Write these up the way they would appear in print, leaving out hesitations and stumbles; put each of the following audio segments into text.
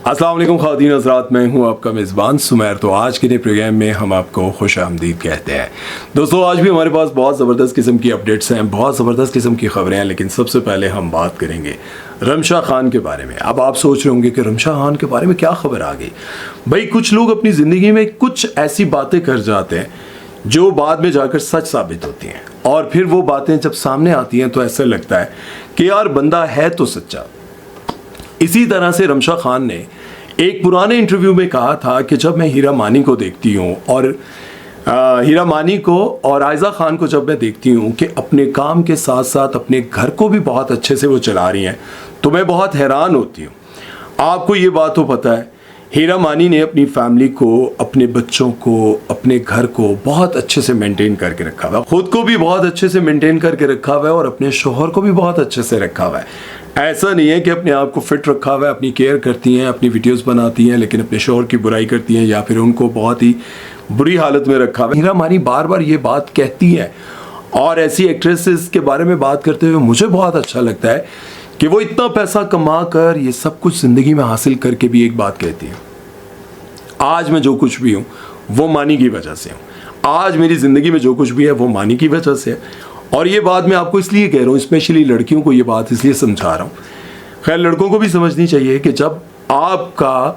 अस्सलाम वालेकुम ख़वातीन हज़रात, मैं हूं आपका मेज़बान सुमैर। तो आज के नए प्रोग्राम में हम आपको खुश आमदीद कहते हैं। दोस्तों, आज भी हमारे पास बहुत ज़बरदस्त किस्म की अपडेट्स हैं, बहुत ज़बरदस्त किस्म की ख़बरें हैं। लेकिन सबसे पहले हम बात करेंगे रमशा खान के बारे में। अब आप सोच रहे होंगे कि रमशा खान के बारे में क्या खबर आ गई। भाई, कुछ लोग अपनी ज़िंदगी में कुछ ऐसी बातें कर जाते हैं जो बाद में जाकर सच साबित होती हैं, और फिर वो बातें जब सामने आती हैं तो ऐसा लगता है कि यार बंदा है तो सच्चा। इसी तरह से रमशा खान ने एक पुराने इंटरव्यू में कहा था कि जब मैं हीरा मानी को देखती हूँ और हीरा मानी को और आयज़ा खान को जब मैं देखती हूँ कि अपने काम के साथ साथ अपने घर को भी बहुत अच्छे से वो चला रही हैं, तो मैं बहुत हैरान होती हूँ। आपको ये बात तो पता है, हीरा मानी ने अपनी फैमिली को, अपने बच्चों को, अपने घर को बहुत अच्छे से मेंटेन करके रखा हुआ है, खुद को भी बहुत अच्छे से मेंटेन करके रखा हुआ है और अपने शोहर को भी बहुत अच्छे से रखा हुआ है। ऐसा नहीं है कि अपने आप को फिट रखा हुआ है, अपनी केयर करती हैं, अपनी वीडियोस बनाती हैं, लेकिन अपने शोहर की बुराई करती हैं या फिर उनको बहुत ही बुरी हालत में रखा हुआ है। हीरा मानी बार बार ये बात कहती हैं, और ऐसी एक्ट्रेसेस के बारे में बात करते हुए मुझे बहुत अच्छा लगता है कि वो इतना पैसा कमा कर ये सब कुछ ज़िंदगी में हासिल करके भी एक बात कहती है, आज मैं जो कुछ भी हूँ वो मानी की वजह से हूँ, आज मेरी ज़िंदगी में जो कुछ भी है वो मानी की वजह से है। और ये बात मैं आपको इसलिए कह रहा हूँ, स्पेशली लड़कियों को ये बात इसलिए समझा रहा हूँ। खैर, लड़कों को भी समझनी चाहिए कि जब आपका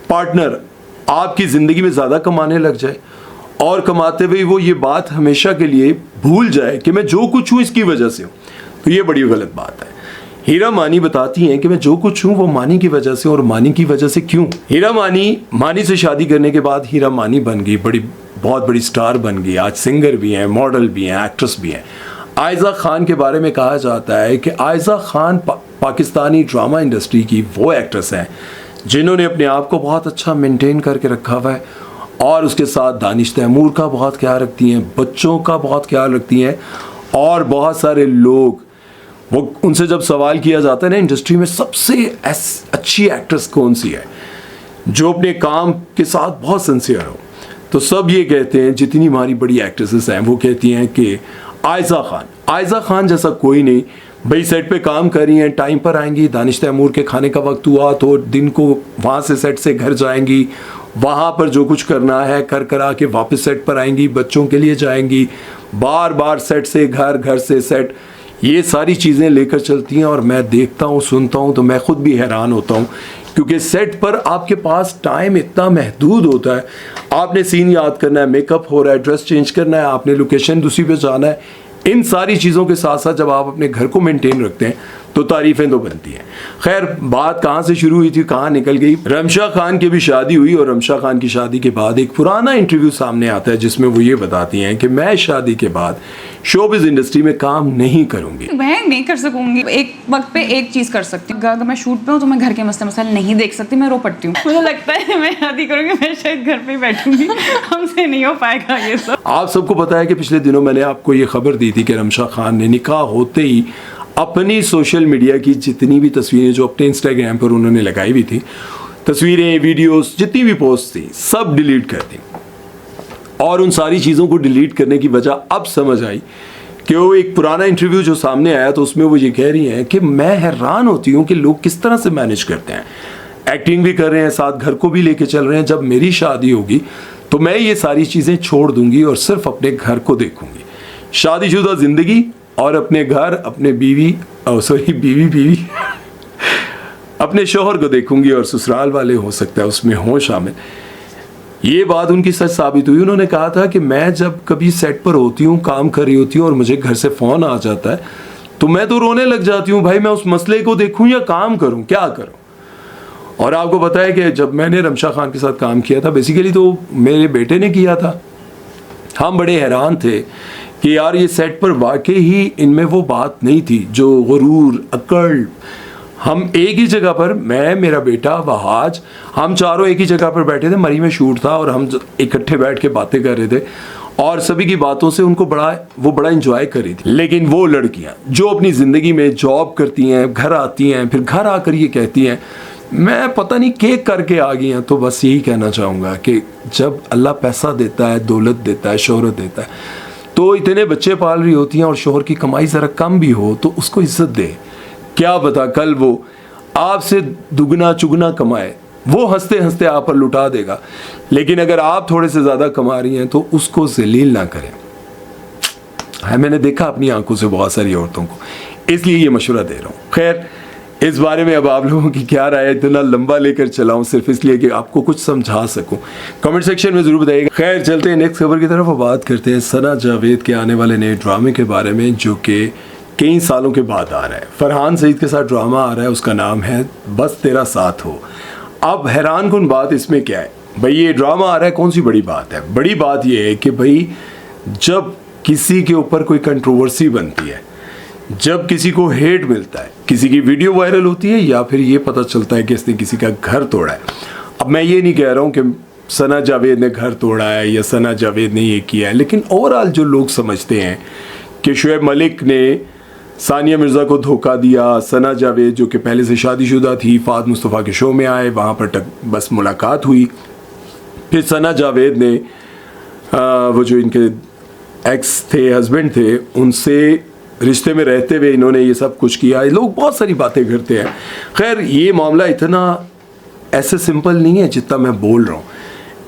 पार्टनर आपकी ज़िंदगी में ज़्यादा कमाने लग जाए और कमाते हुए वो ये बात हमेशा के लिए भूल जाए कि मैं जो कुछ हूँ इसकी वजह से हूँ, तो ये बड़ी गलत बात है। हीरा मानी बताती हैं कि मैं जो कुछ हूँ वो मानी की वजह से, और मानी की वजह से क्यों। हीरा मानी से शादी करने के बाद हीरा मानी बन गई, बहुत बड़ी स्टार बन गई। आज सिंगर भी हैं, मॉडल भी हैं, एक्ट्रेस भी हैं। आयज़ा खान के बारे में कहा जाता है कि आयज़ा खान पाकिस्तानी ड्रामा इंडस्ट्री की वो एक्ट्रेस हैं जिन्होंने अपने आप को बहुत अच्छा मेंटेन करके रखा हुआ है, और उसके साथ दानिश तैमूर का बहुत ख्याल रखती हैं, बच्चों का बहुत ख्याल रखती हैं। और बहुत सारे लोग, वो उनसे जब सवाल किया जाता है ना इंडस्ट्री में सबसे अच्छी एक्ट्रेस कौन सी है जो अपने काम के साथ बहुत सिंसियर हो, तो सब ये कहते हैं, जितनी हमारी बड़ी एक्ट्रेसेस हैं वो कहती हैं कि आयज़ा खान जैसा कोई नहीं। भाई, सेट पे काम कर रही हैं, टाइम पर आएंगी, दानिश तैमूर के खाने का वक्त हुआ तो दिन को वहाँ से सेट से घर जाएंगी, वहाँ पर जो कुछ करना है कर आके वापस सेट पर आएंगी, बच्चों के लिए जाएंगी, बार बार सेट से घर, घर से सेट, ये सारी चीज़ें लेकर चलती हैं। और मैं देखता हूँ, सुनता हूँ तो मैं खुद भी हैरान होता हूँ, क्योंकि सेट पर आपके पास टाइम इतना महदूद होता है। आपने सीन याद करना है, मेकअप हो रहा है, ड्रेस चेंज करना है, आपने लोकेशन दूसरी पे जाना है। इन सारी चीज़ों के साथ साथ जब आप अपने घर को मेंटेन रखते हैं तो तारीफ़ें तो बनती हैं। खैर, बात कहाँ से शुरू हुई थी, कहाँ निकल गई। रमशा खान की भी शादी हुई, और रमशा खान की शादी के बाद एक पुराना इंटरव्यू सामने आता है जिसमें वो ये बताती हैं कि मैं शादी के बाद शोबिज़ इंडस्ट्री में काम नहीं करूंगी। मैं नहीं कर सकूंगी, एक वक्त पे एक चीज़ कर सकती हूँ। अगर मैं शूट पे हूँ तो मैं घर के मसले मसाइल नहीं देख सकती, मैं रो पड़ती हूँ। मुझे लगता है मैं शादी करूंगी, मैं शायद घर पे ही बैठूंगी, हमसे नहीं हो पाएगा ये सब। आप सबको पता है कि पिछले दिनों मैंने आपको ये खबर दी थी कि रमशा खान ने निकाह होते ही अपनी सोशल मीडिया की जितनी भी तस्वीरें जो अपने इंस्टाग्राम पर उन्होंने लगाई हुई थी, तस्वीरें, वीडियोस, जितनी भी पोस्ट थी, सब डिलीट कर दी। और उन सारी चीज़ों को डिलीट करने की वजह अब समझ आई कि वो एक पुराना इंटरव्यू जो सामने आया तो उसमें वो ये कह रही हैं कि मैं हैरान होती हूँ कि लोग किस तरह से मैनेज करते हैं, एक्टिंग भी कर रहे हैं, साथ घर को भी लेके चल रहे हैं। जब मेरी शादी होगी तो मैं ये सारी चीज़ें छोड़ दूंगी और सिर्फ अपने घर को देखूंगी, शादीशुदा ज़िंदगी और अपने घर, अपने बीवी अपने शोहर को देखूंगी, और ससुराल वाले हो सकता है उसमें हों शामिल। ये बात उनकी सच साबित हुई। उन्होंने कहा था कि मैं जब कभी सेट पर होती हूँ, काम कर रही होती हूँ और मुझे घर से फ़ोन आ जाता है तो मैं तो रोने लग जाती हूँ। भाई, मैं उस मसले को देखूँ या काम करूँ, क्या करूँ। और आपको पता है कि जब मैंने रमशा खान के साथ काम किया था, बेसिकली तो मेरे बेटे ने किया था, हम बड़े हैरान थे कि यार ये सेट पर वाकई ही इनमें वो बात नहीं थी जो गुरूर, अक्ल। हम एक ही जगह पर, मैं, मेरा बेटा वहाज, हम चारों एक ही जगह पर बैठे थे, मरी में शूट था, और हम इकट्ठे बैठ के बातें कर रहे थे और सभी की बातों से उनको बड़ा एंजॉय कर रही थी। लेकिन वो लड़कियां जो अपनी ज़िंदगी में जॉब करती हैं, घर आती हैं, फिर घर आकर ये कहती हैं मैं पता नहीं केक करके आ गई हैं, तो बस यही कहना चाहूँगा कि जब अल्लाह पैसा देता है, दौलत देता है, शोहरत देता है, तो इतने बच्चे पाल रही होती हैं और शोहर की कमाई ज़रा कम भी हो तो उसको इज्जत दे। क्या पता कल वो आपसे दुगना चुगना कमाए वो हंसते हंसते आप पर लुटा देगा। लेकिन अगर आप थोड़े से ज़्यादा कमा रही हैं तो उसको जलील ना करें। है, मैंने देखा अपनी आंखों से बहुत सारी औरतों को, इसलिए ये मशवरा दे रहा हूँ। खैर, इस बारे में अब आप लोगों की क्या राय है, इतना लंबा लेकर चलाऊं सिर्फ इसलिए कि आपको कुछ समझा सकूं, कमेंट सेक्शन में जरूर बताइएगा। खैर, चलते हैं नेक्स्ट खबर की तरफ और बात करते हैं सना जावेद के आने वाले नए ड्रामे के बारे में, जो कि कई सालों के बाद आ रहा है। फरहान सईद के साथ ड्रामा आ रहा है, उसका नाम है बस तेरा साथ हो। अब हैरान कुन बात इसमें क्या है भाई, ये ड्रामा आ रहा है, कौन सी बड़ी बात है? बड़ी बात ये है कि भाई जब किसी के ऊपर कोई कंट्रोवर्सी बनती है, जब किसी को हेट मिलता है, किसी की वीडियो वायरल होती है, या फिर ये पता चलता है कि इसने किसी का घर तोड़ा है। अब मैं ये नहीं कह रहा हूँ कि सना जावेद ने घर तोड़ा है या सना जावेद ने ये किया है, लेकिन ओवरऑल जो लोग समझते हैं कि शुएब मलिक ने सानिया मिर्ज़ा को धोखा दिया, सना जावेद जो कि पहले से शादीशुदा थी, फ़ाद मुस्तफ़ा के शो में आए, वहाँ पर बस मुलाकात हुई, फिर सना जावेद ने वो जो इनके एक्स थे, हस्बैंड थे, उनसे रिश्ते में रहते हुए इन्होंने ये सब कुछ किया। लोग बहुत सारी बातें करते हैं। खैर, ये मामला इतना ऐसे सिंपल नहीं है जितना मैं बोल रहा हूँ,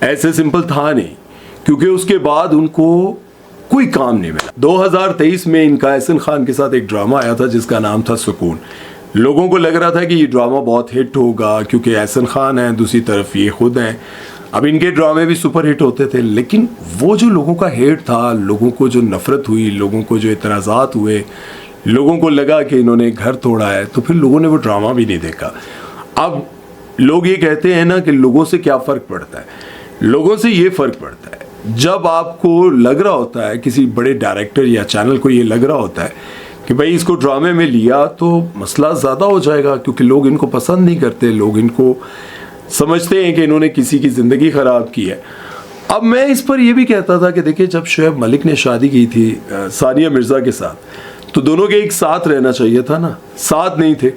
ऐसे सिंपल था नहीं, क्योंकि उसके बाद उनको कोई काम नहीं मिला। 2023 में इनका एहसन खान के साथ एक ड्रामा आया था जिसका नाम था सुकून। लोगों को लग रहा था कि ये ड्रामा बहुत हिट होगा, क्योंकि एहसन खान है, दूसरी तरफ ये खुद हैं। अब इनके ड्रामे भी सुपर हिट होते थे, लेकिन वो जो लोगों का हेट था, लोगों को जो नफ़रत हुई, लोगों को जो इतराज़ात हुए, लोगों को लगा कि इन्होंने घर तोड़ा है, तो फिर लोगों ने वो ड्रामा भी नहीं देखा। अब लोग ये कहते हैं ना कि लोगों से क्या फ़र्क पड़ता है, लोगों से ये फ़र्क पड़ता है जब आपको लग रहा होता है, किसी बड़े डायरेक्टर या चैनल को ये लग रहा होता है कि भाई इसको ड्रामे में लिया तो मसला ज़्यादा हो जाएगा, क्योंकि लोग इनको पसंद नहीं करते, लोग इनको समझते हैं कि इन्होंने किसी की ज़िंदगी ख़राब की है। अब मैं इस पर यह भी कहता था कि देखिए, जब शुएब मलिक ने शादी की थी सानिया मिर्ज़ा के साथ, तो दोनों के एक साथ रहना चाहिए था ना, साथ नहीं थे।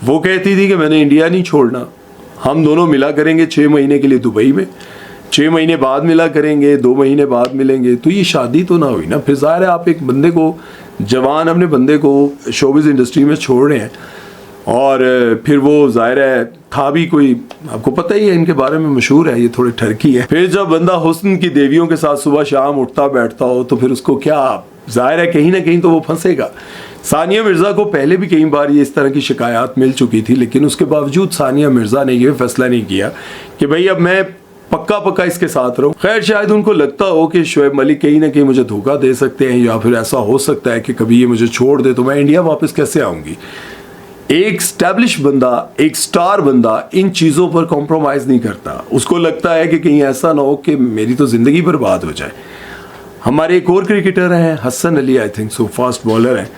वो कहती थी कि मैंने इंडिया नहीं छोड़ना, हम दोनों मिला करेंगे 6 महीने के लिए दुबई में, 6 महीने बाद मिला करेंगे, 2 महीने बाद मिलेंगे, तो ये शादी तो ना हुई ना। फिर ज़ाहिर है आप एक बंदे को, जवान अपने बंदे को शोबिज़ इंडस्ट्री में छोड़ रहे हैं, और फिर वो ज़ाहिर है था भी कोई, आपको पता ही है इनके बारे में मशहूर है, ये थोड़े ठरकी है। फिर जब बंदा हुस्न की देवियों के साथ सुबह शाम उठता बैठता हो, तो फिर उसको क्या, ज़ाहिर है कहीं ना कहीं तो वो फंसेगा। सानिया मिर्ज़ा को पहले भी कई बार ये इस तरह की शिकायत मिल चुकी थी, लेकिन उसके बावजूद सानिया मिर्ज़ा ने ये फैसला नहीं किया कि भाई अब मैं पक्का इसके साथ रहूं। खैर, शायद उनको लगता हो कि शुएब मलिक कहीं ना कहीं मुझे धोखा दे सकते हैं, या फिर ऐसा हो सकता है कि कभी ये मुझे छोड़ दे तो मैं इंडिया वापस कैसे आऊँगी। एक स्टैब्लिश बंदा, एक स्टार बंदा इन चीज़ों पर कॉम्प्रोमाइज़ नहीं करता। उसको लगता है कि कहीं ऐसा ना हो कि मेरी तो ज़िंदगी बर्बाद हो जाए। हमारे एक और क्रिकेटर हैं Hasan Ali, I think so, fast bowler हैं,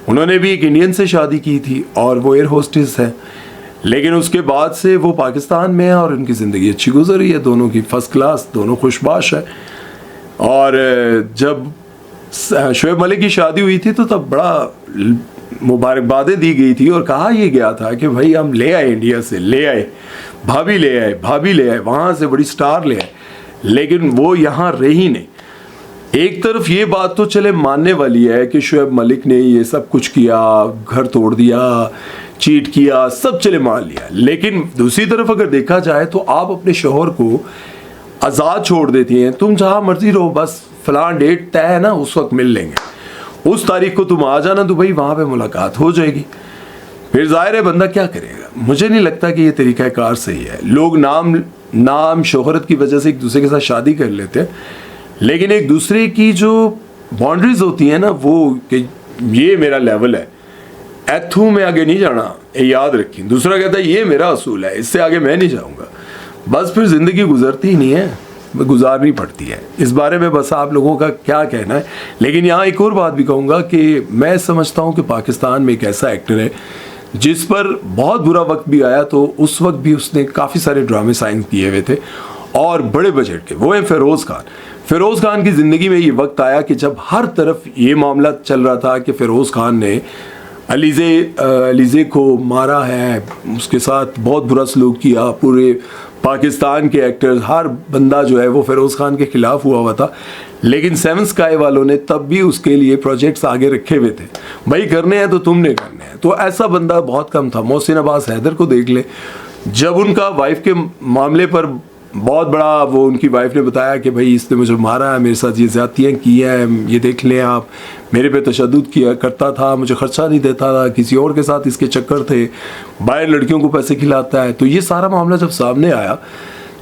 उन्होंने भी एक इंडियन से शादी की थी और वो एयर होस्टेस है, लेकिन उसके बाद से वो पाकिस्तान में है और उनकी ज़िंदगी अच्छी गुजर रही है, दोनों की फर्स्ट क्लास, दोनों खुशबाश है। और जब शुएब मलिक की शादी हुई थी तो तब बड़ा मुबारकबादें दी गई थी और कहा यह गया था कि भाई हम ले आए, इंडिया से ले आए, भाभी ले आए, वहाँ से बड़ी स्टार ले आए, लेकिन वो यहाँ रही नहीं। एक तरफ ये बात तो चले मानने वाली है कि शुएब मलिक ने ये सब कुछ किया, घर तोड़ दिया, चीट किया, सब चले मान लिया, लेकिन दूसरी तरफ अगर देखा जाए तो आप अपने शोहर को आज़ाद छोड़ देती हैं, तुम जहाँ मर्जी रहो, बस फलां डेट तय है ना, उस वक्त मिल लेंगे, उस तारीख को तुम आ जाना दुबई, वहाँ पे मुलाकात हो जाएगी। फिर जाहिर है बंदा क्या करेगा। मुझे नहीं लगता कि ये तरीक़ाकार सही है। लोग नाम शोहरत की वजह से एक दूसरे के साथ शादी कर लेते हैं, लेकिन एक दूसरे की जो बाउंड्रीज होती हैं ना, वो कि ये मेरा लेवल है, एथू में आगे नहीं जाना, ये याद रखें। दूसरा कहता है ये मेरा असूल है, इससे आगे मैं नहीं जाऊँगा। बस फिर ज़िंदगी गुजरती ही नहीं है, गुजारनी पड़ती है। इस बारे में बस आप लोगों का क्या कहना है। लेकिन यहाँ एक और बात भी कहूँगा कि मैं समझता हूँ कि पाकिस्तान में एक ऐसा एक्टर है जिस पर बहुत बुरा वक्त भी आया, तो उस वक्त भी उसने काफ़ी सारे ड्रामे साइन किए हुए थे और बड़े बजट के, वो है फ़िरोज़ खान। फ़िरोज़ खान की ज़िंदगी में ये वक्त आया कि जब हर तरफ ये मामला चल रहा था कि फ़िरोज़ खान ने अलीज़े को मारा है, उसके साथ बहुत बुरा सलूक किया। पूरे पाकिस्तान के एक्टर्स, हर बंदा जो है वो फ़िरोज़ खान के ख़िलाफ़ हुआ था, लेकिन सेवन स्काई वालों ने तब भी उसके लिए प्रोजेक्ट्स आगे रखे हुए थे, भाई करने हैं तो तुमने करने हैं। तो ऐसा बंदा बहुत कम था। मोहसिन अब्बास हैदर को देख ले, जब उनका वाइफ के मामले पर बहुत बड़ा वो उनकी वाइफ ने बताया कि भाई इसने मुझे मारा है, मेरे साथ ये ज़्यादतियाँ की हैं, ये देख लें आप, मेरे पे तशद्दुद किया करता था, मुझे खर्चा नहीं देता था, किसी और के साथ इसके चक्कर थे, बाहर लड़कियों को पैसे खिलाता है, तो ये सारा मामला जब सामने आया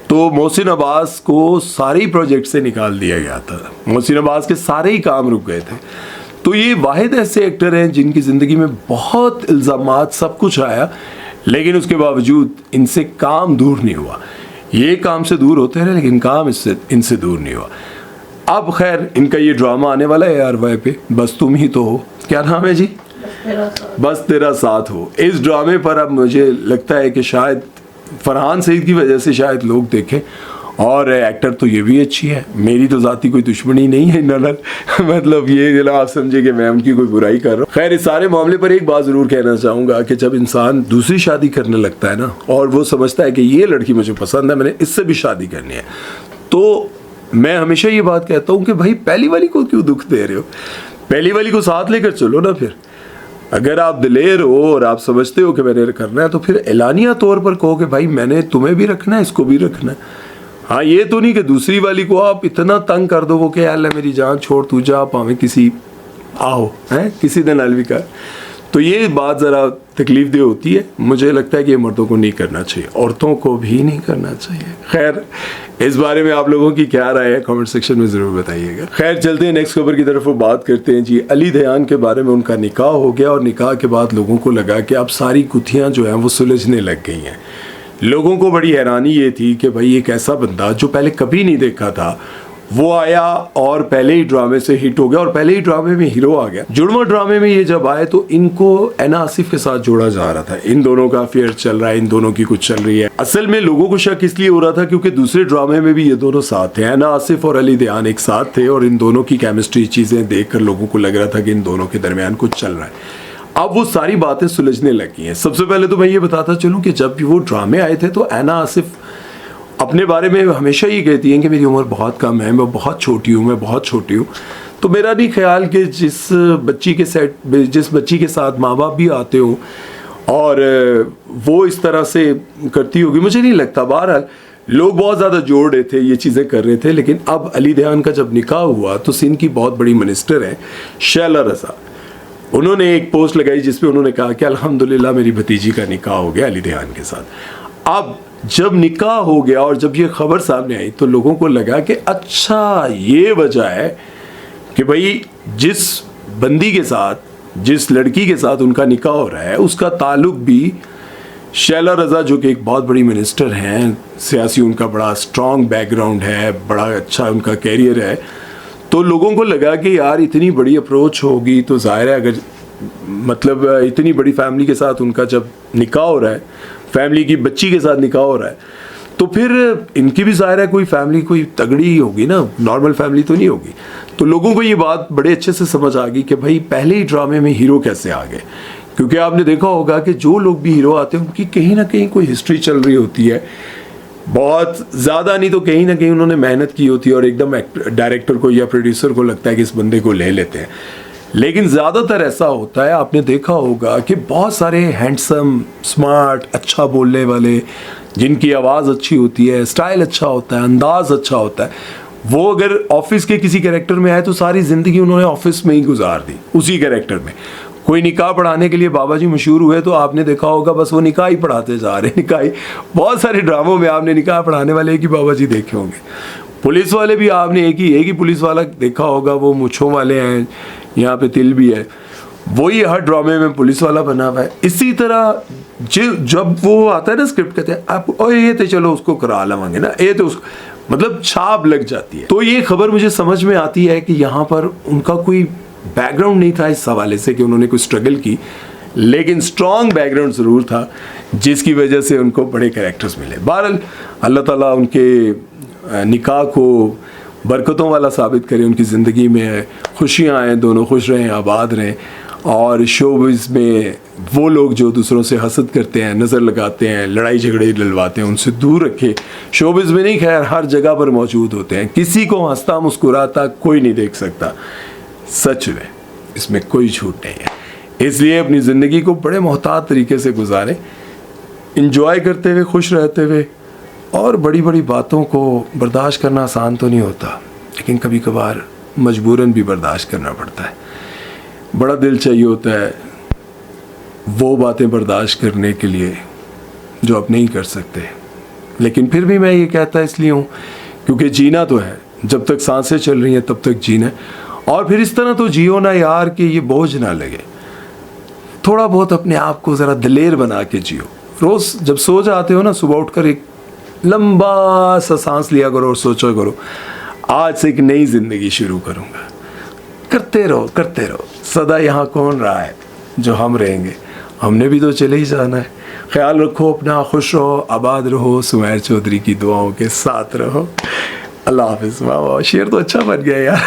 तो मोहसिन अब्बास को सारे ही प्रोजेक्ट से निकाल दिया गया था। मोहसिन अब्बास के सारे ही काम रुक गए थे। तो ये वाहिद ऐसे एक्टर हैं जिनकी ज़िंदगी में बहुत इल्ज़ामात सब कुछ आया, लेकिन उसके बावजूद इनसे काम दूर नहीं हुआ। ये काम से दूर होते रहे लेकिन काम इनसे दूर नहीं हुआ। अब खैर इनका ये ड्रामा आने वाला है ARY पे, बस तुम ही तो हो, क्या नाम है जी? बस तेरा साथ हो। इस ड्रामे पर अब मुझे लगता है कि शायद फरहान सईद की वजह से शायद लोग देखें, और एक्टर तो ये भी अच्छी है, मेरी तो ज़ाती कोई दुश्मनी नहीं है ननद मतलब ये आप समझे कि मैं उनकी कोई बुराई कर रहा हूँ। खैर इस सारे मामले पर एक बात ज़रूर कहना चाहूँगा कि जब इंसान दूसरी शादी करने लगता है ना, और वो समझता है कि ये लड़की मुझे पसंद है, मैंने इससे भी शादी करनी है, तो मैं हमेशा ये बात कहता हूँ कि भाई पहली वाली को क्यों दुख दे रहे हो, पहली वाली को साथ लेकर चलो ना। फिर अगर आप दिलेर हो और आप समझते हो कि मैंने करना है, तो फिर एलानिया तौर पर कहो कि भाई मैंने तुम्हें भी रखना है, इसको भी रखना है। हाँ, ये तो नहीं कि दूसरी वाली को आप इतना तंग कर दो वो कि यार मेरी जान छोड़ तू जा, पावे किसी आओ हैं किसी दिन अलविका। तो ये बात ज़रा तकलीफ दे होती है। मुझे लगता है कि ये मर्दों को नहीं करना चाहिए, औरतों को भी नहीं करना चाहिए। खैर इस बारे में आप लोगों की क्या राय है कमेंट सेक्शन में ज़रूर बताइएगा। खैर चलते हैं नेक्स्ट खबर की तरफ, वो बात करते हैं जी अली दयान के बारे में। उनका निकाह हो गया और निकाह के बाद लोगों को लगा कि अब सारी गुत्थियाँ जो हैं वो सुलझने लग गई हैं। लोगों को बड़ी हैरानी ये थी कि भाई एक ऐसा बंदा जो पहले कभी नहीं देखा था वो आया और पहले ही ड्रामे से हिट हो गया और पहले ही ड्रामे में हीरो आ गया। जुड़वा ड्रामे में ये जब आए तो इनको ऐना आसिफ के साथ जोड़ा जा रहा था, इन दोनों का अफेयर चल रहा है, इन दोनों की कुछ चल रही है। असल में लोगों को शक इसलिए हो रहा था क्योंकि दूसरे ड्रामे में भी ये दोनों साथ थे, ऐना आसिफ और अली दयान एक साथ थे, और इन दोनों की केमिस्ट्री चीज़ें देख कर लोगों को लग रहा था कि इन दोनों के दरमियान कुछ चल रहा है। अब वो सारी बातें सुलझने लगी हैं। सबसे पहले तो मैं ये बताता चलूँ कि जब वो ड्रामे आए थे तो ऐना आसिफ अपने बारे में हमेशा ये कहती हैं कि मेरी उम्र बहुत कम है, मैं बहुत छोटी हूँ, मैं बहुत छोटी हूँ। तो मेरा नहीं ख्याल कि जिस बच्ची के साथ माँ बाप भी आते हो और वो इस तरह से करती होगी, मुझे नहीं लगता। बहरहाल लोग बहुत ज़्यादा जोड़ रहे थे, ये चीज़ें कर रहे थे। लेकिन अब अली दयान का जब निकाह हुआ तो सिंध की बहुत बड़ी मिनिस्टर है शैला रज़ा, उन्होंने एक पोस्ट लगाई जिसमें उन्होंने कहा कि अल्हम्दुलिल्लाह मेरी भतीजी का निकाह हो गया अली दयान के साथ। अब जब निकाह हो गया और जब ये खबर सामने आई तो लोगों को लगा कि अच्छा ये वजह है कि भाई जिस बंदी के साथ, जिस लड़की के साथ उनका निकाह हो रहा है उसका ताल्लुक भी शैला रज़ा जो कि एक बहुत बड़ी मिनिस्टर हैं, सियासी उनका बड़ा स्ट्रॉन्ग बैकग्राउंड है, बड़ा अच्छा उनका कैरियर है। तो लोगों को लगा कि यार इतनी बड़ी अप्रोच होगी तो ज़ाहिर है अगर मतलब इतनी बड़ी फैमिली के साथ उनका जब निकाह हो रहा है, फैमिली की बच्ची के साथ निकाह हो रहा है, तो फिर इनकी भी ज़ाहिर है कोई फैमिली कोई तगड़ी होगी ना, नॉर्मल फैमिली तो नहीं होगी। तो लोगों को ये बात बड़े अच्छे से समझ आ गई कि भाई पहले ही ड्रामे में हीरो कैसे आ गए, क्योंकि आपने देखा होगा कि जो लोग भी हीरो आते हैं उनकी कहीं ना कहीं कोई हिस्ट्री चल रही होती है, बहुत ज़्यादा नहीं तो कहीं ना कहीं उन्होंने मेहनत की होती है और एकदम डायरेक्टर को या प्रोड्यूसर को लगता है कि इस बंदे को ले लेते हैं। लेकिन ज़्यादातर ऐसा होता है, आपने देखा होगा कि बहुत सारे हैंडसम, स्मार्ट, अच्छा बोलने वाले, जिनकी आवाज़ अच्छी होती है, स्टाइल अच्छा होता है, अंदाज़ अच्छा होता है, वो अगर ऑफिस के किसी कैरेक्टर में आए तो सारी ज़िंदगी उन्होंने ऑफिस में ही गुजार दी उसी कैरेक्टर में। कोई निकाह पढ़ाने के लिए बाबा जी मशहूर हुए तो आपने देखा होगा बस वो निकाह ही पढ़ाते जा रहे हैं, निकाह ही। बहुत सारे ड्रामों में आपने निकाह पढ़ाने वाले एक ही बाबा जी देखे होंगे। पुलिस वाले भी आपने एक ही पुलिस वाला देखा होगा, वो मुछों वाले हैं, यहाँ पे तिल भी है, वही हर ड्रामे में पुलिस वाला बना हुआ है। इसी तरह जब वो आता है ना स्क्रिप्ट, कहते हैं आप और ये तो चलो उसको करा लवांगे ना, ये तो उसको मतलब छाप लग जाती है। तो ये खबर मुझे समझ में आती है कि यहाँ पर उनका कोई बैकग्राउंड नहीं था इस हवाले से कि उन्होंने कोई स्ट्रगल की, लेकिन स्ट्रॉन्ग बैकग्राउंड ज़रूर था जिसकी वजह से उनको बड़े कैरेक्टर्स मिले। बहरहाल अल्लाह ताला उनके निकाह को बरकतों वाला साबित करे, उनकी ज़िंदगी में खुशियाँ आएँ, दोनों खुश रहें, आबाद रहें, और शोबिज़ में वो लोग जो दूसरों से हसद करते हैं, नज़र लगाते हैं, लड़ाई झगड़े डलवाते हैं, उनसे दूर रखे। शोबिज़ में नहीं, खैर हर जगह पर मौजूद होते हैं, किसी को हंसता मुस्कुराता कोई नहीं देख सकता, सच में इसमें कोई झूठ नहीं है। इसलिए अपनी ज़िंदगी को बड़े मोहतात तरीके से गुजारें, इंजॉय करते हुए, खुश रहते हुए। और बड़ी बड़ी बातों को बर्दाश्त करना आसान तो नहीं होता, लेकिन कभी कभार मजबूरन भी बर्दाश्त करना पड़ता है। बड़ा दिल चाहिए होता है वो बातें बर्दाश्त करने के लिए जो आप नहीं कर सकते। लेकिन फिर भी मैं ये कहता इसलिए हूँ क्योंकि जीना तो है, जब तक सांसें चल रही हैं तब तक जीना है। और फिर इस तरह तो जियो ना यार कि ये बोझ ना लगे। थोड़ा बहुत अपने आप को ज़रा दिलेर बना के जियो। रोज़ जब सो जाते हो ना, सुबह उठकर एक लंबा सा सांस लिया करो और सोचो करो आज से एक नई ज़िंदगी शुरू करूँगा। करते रहो। सदा यहाँ कौन रहा है जो हम रहेंगे, हमने भी तो चले ही जाना है। ख्याल रखो अपना, खुश रहो, आबाद रहो, सुमैर चौधरी की दुआओं के साथ रहो। अल्लाह हाफिज़। वाह वाह, शेर तो अच्छा बन गया यार।